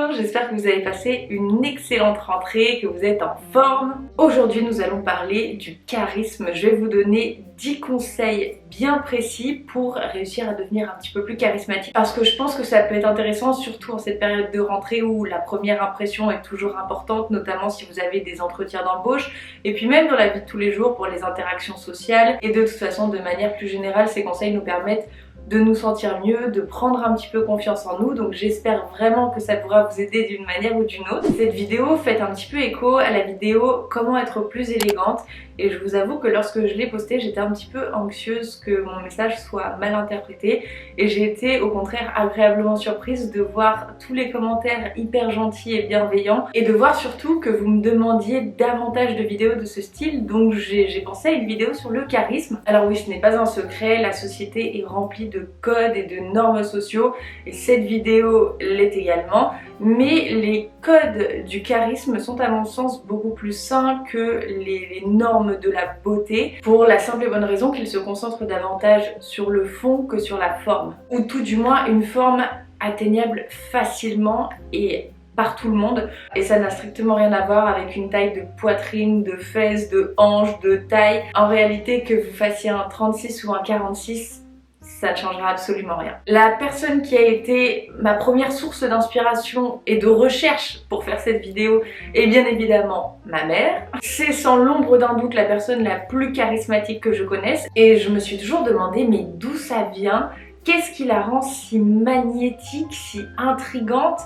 Bonjour, j'espère que vous avez passé une excellente rentrée, que vous êtes en forme. Aujourd'hui, nous allons parler du charisme. Je vais vous donner 10 conseils bien précis pour réussir à devenir un petit peu plus charismatique. Parce que je pense que ça peut être intéressant, surtout en cette période de rentrée où la première impression est toujours importante, notamment si vous avez des entretiens d'embauche, et puis même dans la vie de tous les jours pour les interactions sociales. Et de toute façon, de manière plus générale, ces conseils nous permettent de nous sentir mieux, de prendre un petit peu confiance en nous, donc j'espère vraiment que ça pourra vous aider d'une manière ou d'une autre. Cette vidéo fait un petit peu écho à la vidéo comment être plus élégante, et je vous avoue que lorsque je l'ai postée, j'étais un petit peu anxieuse que mon message soit mal interprété, et j'ai été au contraire agréablement surprise de voir tous les commentaires hyper gentils et bienveillants, et de voir surtout que vous me demandiez davantage de vidéos de ce style, donc j'ai pensé à une vidéo sur le charisme. Alors oui, ce n'est pas un secret, la société est remplie de codes et de normes sociaux, et cette vidéo l'est également, mais les codes du charisme sont à mon sens beaucoup plus sains que les normes de la beauté, pour la simple et bonne raison qu'ils se concentrent davantage sur le fond que sur la forme, ou tout du moins une forme atteignable facilement et par tout le monde, et ça n'a strictement rien à voir avec une taille de poitrine, de fesses, de hanches, de taille. En réalité, que vous fassiez un 36 ou un 46, ça ne changera absolument rien. La personne qui a été ma première source d'inspiration et de recherche pour faire cette vidéo est bien évidemment ma mère. C'est sans l'ombre d'un doute la personne la plus charismatique que je connaisse, et je me suis toujours demandé mais d'où ça vient? Qu'est-ce qui la rend si magnétique, si intrigante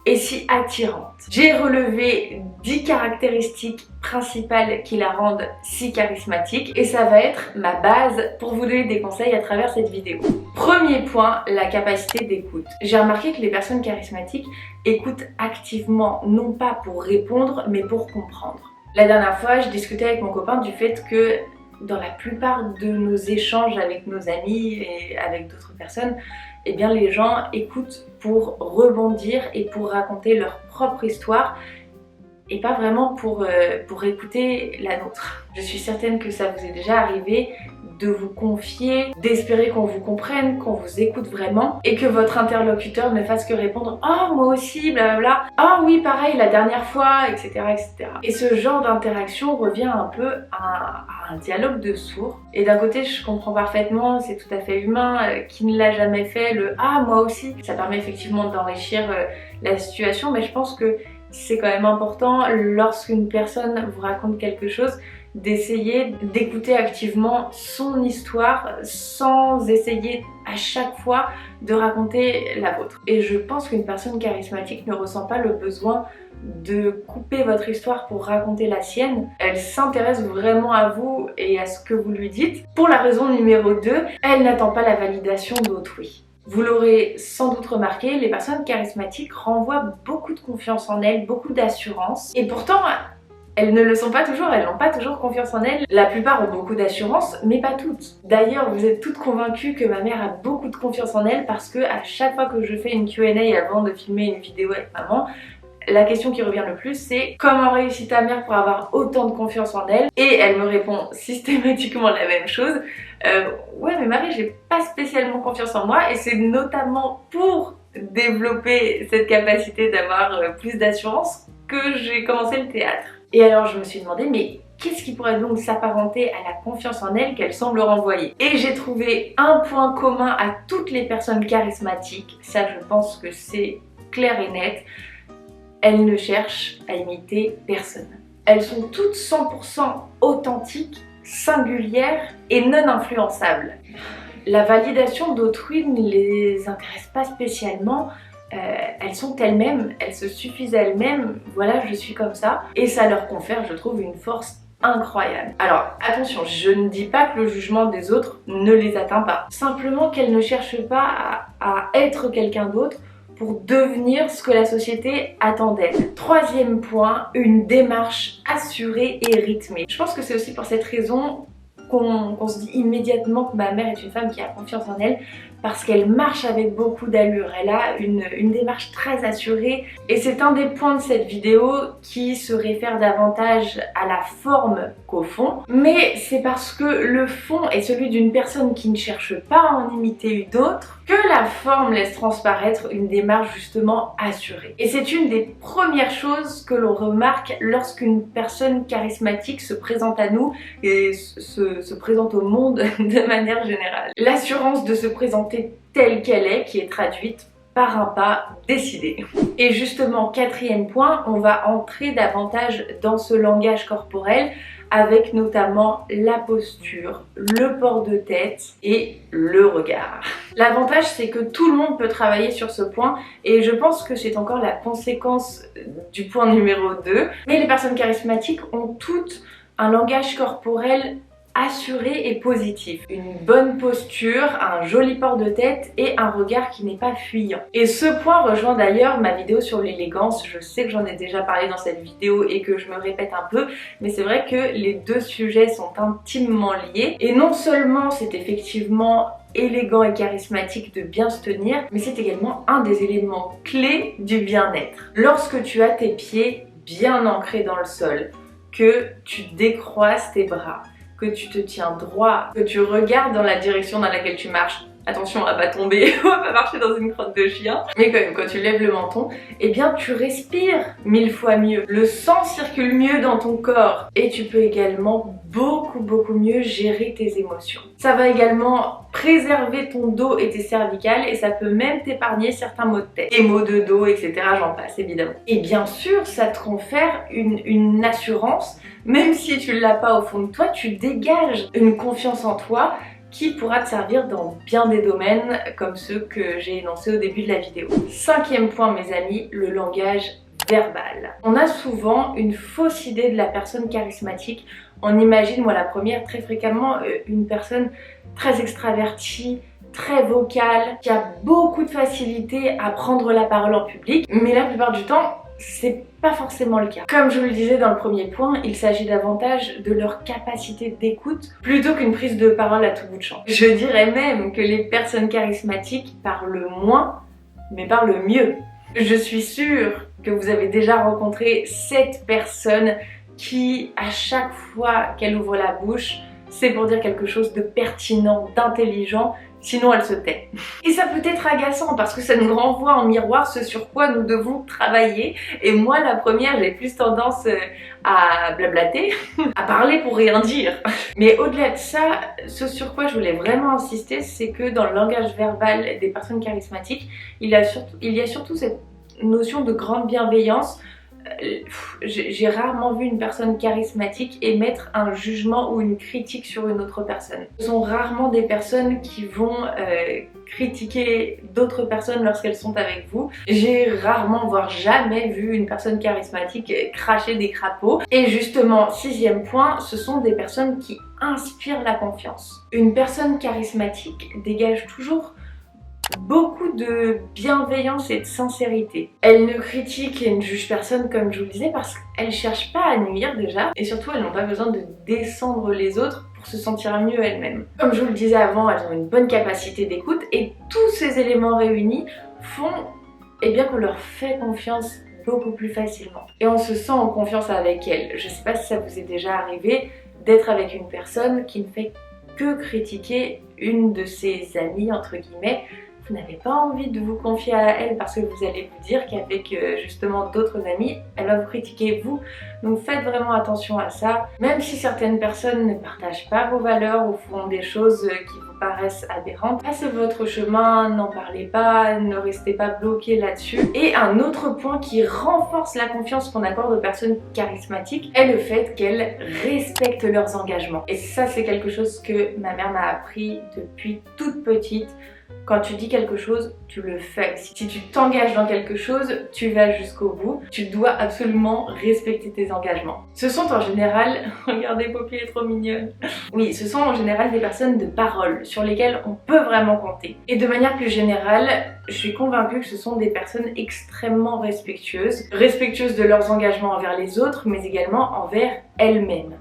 et si attirante? J'ai relevé 10 caractéristiques principales qui la rendent si charismatique, et ça va être ma base pour vous donner des conseils à travers cette vidéo. Premier point, la capacité d'écoute. J'ai remarqué que les personnes charismatiques écoutent activement, non pas pour répondre, mais pour comprendre. La dernière fois, je discutais avec mon copain du fait que dans la plupart de nos échanges avec nos amis et avec d'autres personnes, eh bien les gens écoutent pour rebondir et pour raconter leur propre histoire, et pas vraiment pour écouter la nôtre. Je suis certaine que ça vous est déjà arrivé de vous confier, d'espérer qu'on vous comprenne, qu'on vous écoute vraiment, et que votre interlocuteur ne fasse que répondre « Oh, moi aussi, blablabla, oh oui, pareil, la dernière fois, etc. etc. » Et ce genre d'interaction revient un peu à un dialogue de sourds. Et d'un côté, je comprends parfaitement, c'est tout à fait humain, qui ne l'a jamais fait, le « Ah, moi aussi », ça permet effectivement d'enrichir la situation, mais je pense que c'est quand même important, lorsqu'une personne vous raconte quelque chose, d'essayer d'écouter activement son histoire sans essayer à chaque fois de raconter la vôtre. Et je pense qu'une personne charismatique ne ressent pas le besoin de couper votre histoire pour raconter la sienne. Elle s'intéresse vraiment à vous et à ce que vous lui dites. Pour la raison numéro 2, elle n'attend pas la validation d'autrui. Vous l'aurez sans doute remarqué, les personnes charismatiques renvoient beaucoup de confiance en elles, beaucoup d'assurance, et pourtant elles ne le sont pas toujours, elles n'ont pas toujours confiance en elles. La plupart ont beaucoup d'assurance, mais pas toutes. D'ailleurs, vous êtes toutes convaincues que ma mère a beaucoup de confiance en elle, parce que à chaque fois que je fais une Q&A avant de filmer une vidéo avec maman, la question qui revient le plus, c'est comment réussit ta mère pour avoir autant de confiance en elle? Et elle me répond systématiquement la même chose. Ouais, mais Marie, j'ai pas spécialement confiance en moi, et c'est notamment pour développer cette capacité d'avoir plus d'assurance que j'ai commencé le théâtre. Et alors je me suis demandé, mais qu'est-ce qui pourrait donc s'apparenter à la confiance en elle qu'elle semble renvoyer? Et j'ai trouvé un point commun à toutes les personnes charismatiques, ça je pense que c'est clair et net, elles ne cherchent à imiter personne. Elles sont toutes 100% authentiques, singulières et non influençables. La validation d'autrui ne les intéresse pas spécialement. Elles sont elles-mêmes, elles se suffisent à elles-mêmes, voilà, je suis comme ça, et ça leur confère, je trouve, une force incroyable. Alors attention, je ne dis pas que le jugement des autres ne les atteint pas, simplement qu'elles ne cherchent pas à être quelqu'un d'autre pour devenir ce que la société attend d'elles. Troisième point, une démarche assurée et rythmée. Je pense que c'est aussi pour cette raison qu'on se dit immédiatement que ma mère est une femme qui a confiance en elle, parce qu'elle marche avec beaucoup d'allure, elle a une démarche très assurée et c'est un des points de cette vidéo qui se réfère davantage à la forme qu'au fond, mais c'est parce que le fond est celui d'une personne qui ne cherche pas à en imiter une autre que la forme laisse transparaître une démarche justement assurée. Et c'est une des premières choses que l'on remarque lorsqu'une personne charismatique se présente à nous et se présente au monde de manière générale. L'assurance de se présenter telle qu'elle est qui est traduite par un pas décidé. Et justement, quatrième point, on va entrer davantage dans ce langage corporel avec notamment la posture, le port de tête et le regard. L'avantage, c'est que tout le monde peut travailler sur ce point et je pense que c'est encore la conséquence du point numéro 2. Mais les personnes charismatiques ont toutes un langage corporel assuré et positif. Une bonne posture, un joli port de tête et un regard qui n'est pas fuyant. Et ce point rejoint d'ailleurs ma vidéo sur l'élégance. Je sais que j'en ai déjà parlé dans cette vidéo et que je me répète un peu, mais c'est vrai que les deux sujets sont intimement liés. Et non seulement c'est effectivement élégant et charismatique de bien se tenir, mais c'est également un des éléments clés du bien-être. Lorsque tu as tes pieds bien ancrés dans le sol, que tu décroises tes bras, que tu te tiens droit, que tu regardes dans la direction dans laquelle tu marches. Attention à pas tomber, on va pas marcher dans une crotte de chien. Mais quand même, quand tu lèves le menton, eh bien tu respires 1000 fois mieux. Le sang circule mieux dans ton corps. Et tu peux également beaucoup mieux gérer tes émotions. Ça va également préserver ton dos et tes cervicales et ça peut même t'épargner certains maux de tête. Et maux de dos, etc. j'en passe évidemment. Et bien sûr, ça te confère une assurance. Même si tu l'as pas au fond de toi, tu dégages une confiance en toi qui pourra te servir dans bien des domaines comme ceux que j'ai énoncés au début de la vidéo. Cinquième point mes amis, le langage verbal. On a souvent une fausse idée de la personne charismatique. On imagine, moi la première, très fréquemment une personne très extravertie, très vocale, qui a beaucoup de facilité à prendre la parole en public, mais la plupart du temps, c'est pas forcément le cas. Comme je vous le disais dans le premier point, il s'agit davantage de leur capacité d'écoute plutôt qu'une prise de parole à tout bout de champ. Je dirais même que les personnes charismatiques parlent moins, mais parlent mieux. Je suis sûre que vous avez déjà rencontré cette personne qui, à chaque fois qu'elle ouvre la bouche, c'est pour dire quelque chose de pertinent, d'intelligent, sinon elle se tait. Et ça peut être agaçant parce que ça nous renvoie en miroir ce sur quoi nous devons travailler. Et moi la première, j'ai plus tendance à blablater, à parler pour rien dire. Mais au-delà de ça, ce sur quoi je voulais vraiment insister, c'est que dans le langage verbal des personnes charismatiques, il y a surtout cette notion de grande bienveillance. J'ai rarement vu une personne charismatique émettre un jugement ou une critique sur une autre personne. Ce sont rarement des personnes qui vont critiquer d'autres personnes lorsqu'elles sont avec vous. J'ai rarement, voire jamais vu une personne charismatique cracher des crapauds. Et justement, sixième point, ce sont des personnes qui inspirent la confiance. Une personne charismatique dégage toujours beaucoup de bienveillance et de sincérité. Elle ne critique et ne juge personne comme je vous le disais parce qu'elle cherche pas à nuire déjà et surtout elles n'ont pas besoin de descendre les autres pour se sentir mieux elles-mêmes. Comme je vous le disais avant, elles ont une bonne capacité d'écoute et tous ces éléments réunis font bien qu'on leur fait confiance beaucoup plus facilement. Et on se sent en confiance avec elles. Je sais pas si ça vous est déjà arrivé d'être avec une personne qui ne fait que critiquer une de ses amies entre guillemets. Vous n'avez pas envie de vous confier à elle parce que vous allez vous dire qu'avec justement d'autres amis, elle va vous critiquer vous. Donc faites vraiment attention à ça. Même si certaines personnes ne partagent pas vos valeurs ou font des choses qui vous paraissent aberrantes, passez votre chemin, n'en parlez pas, ne restez pas bloqué là-dessus. Et un autre point qui renforce la confiance qu'on accorde aux personnes charismatiques est le fait qu'elles respectent leurs engagements. Et ça c'est quelque chose que ma mère m'a appris depuis toute petite. Quand tu dis quelque chose, tu le fais. Si tu t'engages dans quelque chose, tu vas jusqu'au bout. Tu dois absolument respecter tes engagements. Ce sont en général... Regardez, Poppy est trop mignonne. Oui, ce sont en général des personnes de parole sur lesquelles on peut vraiment compter. Et de manière plus générale, je suis convaincue que ce sont des personnes extrêmement respectueuses. Respectueuses de leurs engagements envers les autres, mais également envers elles-mêmes.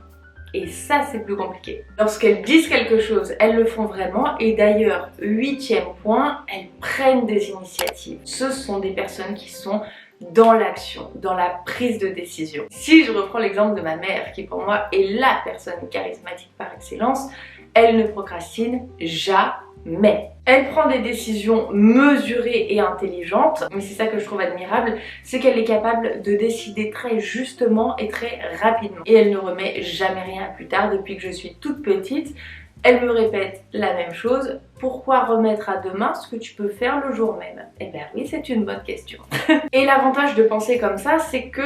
et ça c'est plus compliqué. Lorsqu'elles disent quelque chose, elles le font vraiment et d'ailleurs, 8e point, elles prennent des initiatives. Ce sont des personnes qui sont dans l'action, dans la prise de décision. Si je reprends l'exemple de ma mère, qui pour moi est la personne charismatique par excellence, elle ne procrastine jamais. Elle prend des décisions mesurées et intelligentes, mais c'est ça que je trouve admirable, c'est qu'elle est capable de décider très justement et très rapidement. Et elle ne remet jamais rien à plus tard. Depuis que je suis toute petite, elle me répète la même chose. Pourquoi remettre à demain ce que tu peux faire le jour même? Eh bien oui, c'est une bonne question. Et l'avantage de penser comme ça, c'est que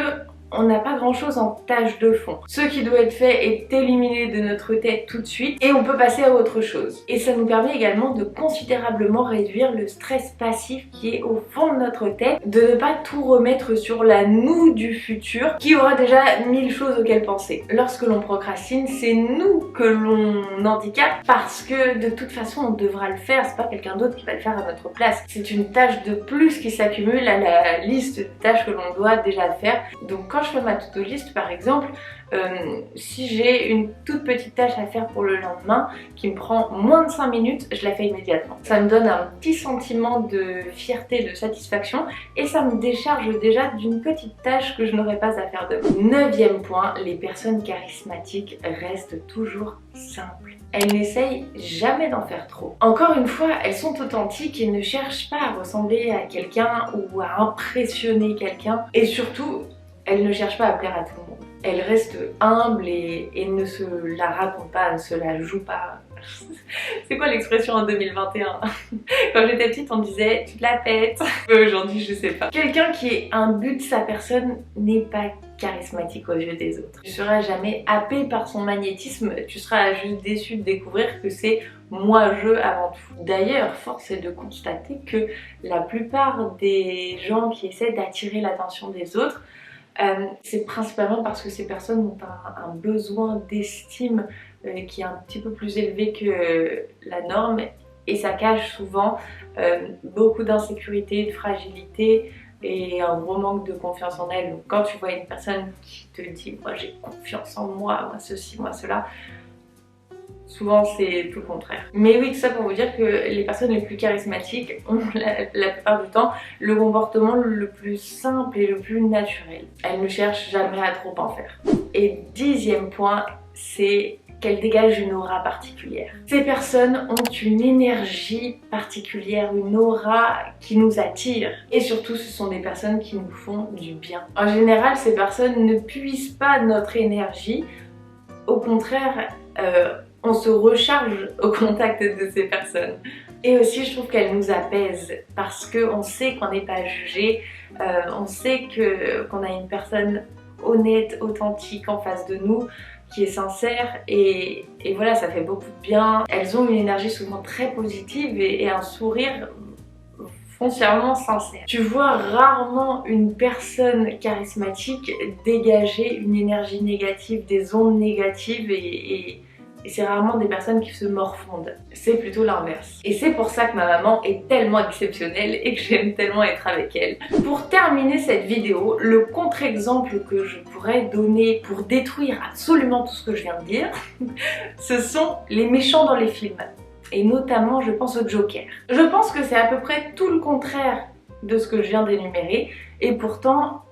on n'a pas grand chose en tâche de fond. Ce qui doit être fait est éliminé de notre tête tout de suite et on peut passer à autre chose. Et ça nous permet également de considérablement réduire le stress passif qui est au fond de notre tête, de ne pas tout remettre sur la nous du futur qui aura déjà 1000 choses auxquelles penser. Lorsque l'on procrastine, c'est nous que l'on handicape parce que de toute façon on devra le faire, c'est pas quelqu'un d'autre qui va le faire à notre place. C'est une tâche de plus qui s'accumule à la liste de tâches que l'on doit déjà faire. Donc quand je fais ma to-do list par exemple, si j'ai une toute petite tâche à faire pour le lendemain qui me prend moins de 5 minutes, je la fais immédiatement. Ça me donne un petit sentiment de fierté, de satisfaction et ça me décharge déjà d'une petite tâche que je n'aurais pas à faire demain. 9e point, les personnes charismatiques restent toujours simples. Elles n'essayent jamais d'en faire trop. Encore une fois, elles sont authentiques et ne cherchent pas à ressembler à quelqu'un ou à impressionner quelqu'un et surtout, elles ne cherchent pas à plaire à tout le monde. Elles restent humbles et ne se la racontent pas, ne se la jouent pas. C'est quoi l'expression en 2021? Quand j'étais petite, on disait tu te la pètes. Mais aujourd'hui, je sais pas. Quelqu'un qui est imbu de sa personne n'est pas charismatique aux yeux des autres. Tu seras jamais happé par son magnétisme, tu seras juste déçu de découvrir que c'est moi-je avant tout. D'ailleurs, force est de constater que la plupart des gens qui essaient d'attirer l'attention des autres, c'est principalement parce que ces personnes ont un besoin d'estime qui est un petit peu plus élevé que la norme et ça cache souvent beaucoup d'insécurité, de fragilité et un gros manque de confiance en elle. Donc quand tu vois une personne qui te dit moi j'ai confiance en moi, moi ceci, moi cela, souvent c'est tout le contraire. Mais oui, tout ça pour vous dire que les personnes les plus charismatiques ont la plupart du temps le comportement le plus simple et le plus naturel. Elles ne cherchent jamais à trop en faire. Et 10e point, c'est qu'elles dégagent une aura particulière. Ces personnes ont une énergie particulière, une aura qui nous attire. Et surtout, ce sont des personnes qui nous font du bien. En général, ces personnes ne puisent pas notre énergie. Au contraire, on se recharge au contact de ces personnes. Et aussi je trouve qu'elles nous apaisent parce qu'on sait qu'on n'est pas jugé, on sait qu'on a une personne honnête, authentique en face de nous, qui est sincère et voilà, ça fait beaucoup de bien. Elles ont une énergie souvent très positive et un sourire foncièrement sincère. Tu vois rarement une personne charismatique dégager une énergie négative, des ondes négatives et c'est rarement des personnes qui se morfondent. C'est plutôt l'inverse. Et c'est pour ça que ma maman est tellement exceptionnelle et que j'aime tellement être avec elle. Pour terminer cette vidéo, le contre-exemple que je pourrais donner pour détruire absolument tout ce que je viens de dire, ce sont les méchants dans les films. Et notamment, je pense au Joker. Je pense que c'est à peu près tout le contraire de ce que je viens d'énumérer et pourtant,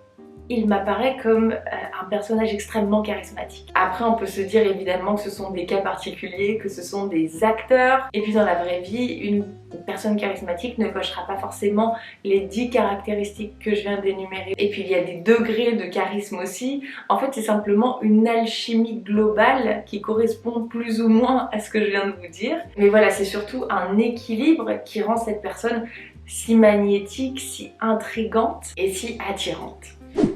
il m'apparaît comme un personnage extrêmement charismatique. Après, on peut se dire évidemment que ce sont des cas particuliers, que ce sont des acteurs. Et puis dans la vraie vie, une personne charismatique ne cochera pas forcément les 10 caractéristiques que je viens d'énumérer. Et puis il y a des degrés de charisme aussi. En fait, c'est simplement une alchimie globale qui correspond plus ou moins à ce que je viens de vous dire. Mais voilà, c'est surtout un équilibre qui rend cette personne si magnétique, si intrigante et si attirante.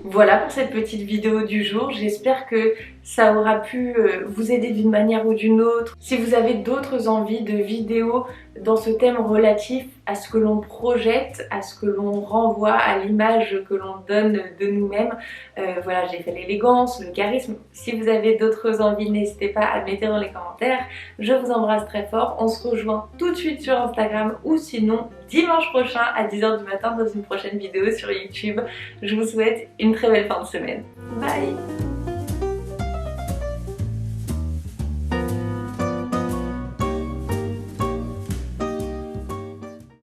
Voilà pour cette petite vidéo du jour, j'espère que ça aura pu vous aider d'une manière ou d'une autre. Si vous avez d'autres envies de vidéos dans ce thème relatif à ce que l'on projette, à ce que l'on renvoie, à l'image que l'on donne de nous-mêmes, voilà, j'ai fait l'élégance, le charisme. Si vous avez d'autres envies, n'hésitez pas à le mettre dans les commentaires. Je vous embrasse très fort, on se rejoint tout de suite sur Instagram ou sinon dimanche prochain à 10 h du matin dans une prochaine vidéo sur YouTube. Je vous souhaite une très belle fin de semaine. Bye!